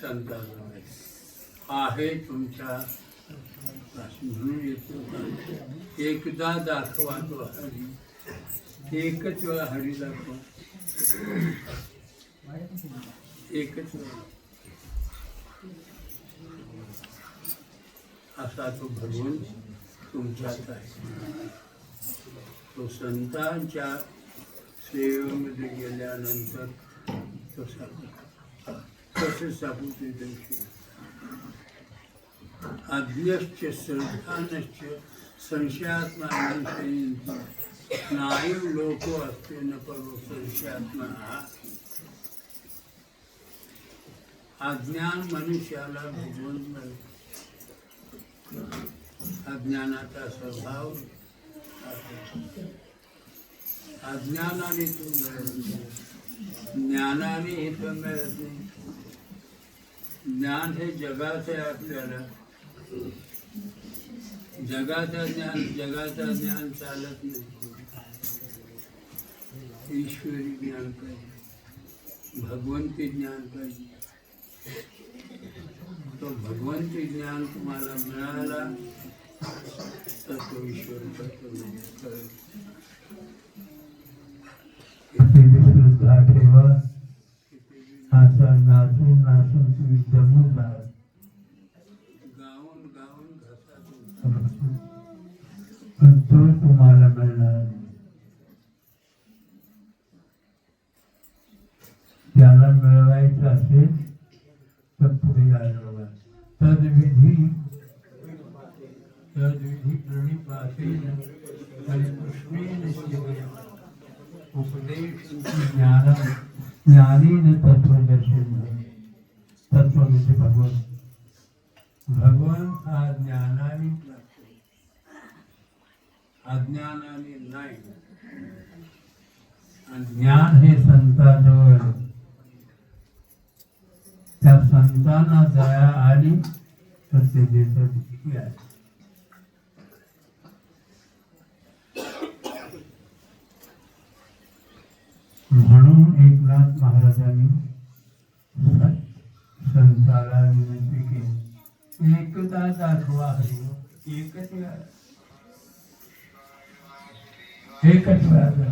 संताजवळ आहे तुमच्या म्हणून येतो. एकदा दाखवा तो हरी, एकच वेळा हरी दाखवा, एकच वेळा. असा तो भगवंत तुमच्यात आहे. तो संतांच्या सेवेमध्ये गेल्यानंतर तो सापडतो. कसं सापडतो दिवशी अज्ञश्च श्रद्धानश्च संशयात्मा नायव लोको असते न परो संशयात्मा. अज्ञान मनुष्याला भगवंत मिळतो. अज्ञानाचा स्वभाव अज्ञानाने तो मिळत नाही, ज्ञानाने हे तो मिळत नाही. ज्ञान हे जगाचं आहे. आपल्याला जगाचं ज्ञान चालत नाही. ईश्वरी ज्ञान पाहिजे, भगवंती ज्ञान पाहिजे. तो भगवंती ज्ञान तुम्हाला मिळाला तर तो ईश्वर कळेल. श्रद्धा ठेवा. असा नाचून नाचून तुम्ही जमून जा. गाऊन गाऊन घसा पण तो तुम्हाला मिळणार नाही. त्याला मिळवायचं असेल तर पुढे यायला बघा. तद्विधी प्रणिपातेन आणि कृष्णेन सेवया उपदेश ज्ञानेन तत्वदर्शन. तत्व म्हणजे भगवंत. भगवंत हा ज्ञानाने प्राप्त, अज्ञानाने नाही. आणि ज्ञान हे संतांजवळ. त्या संतांना दया आली तर ते देतात. किती आहे म्हणून एकनाथ महाराजांनी संताला विनंती केली, एकदा दाखवा हरी. एकच वेळा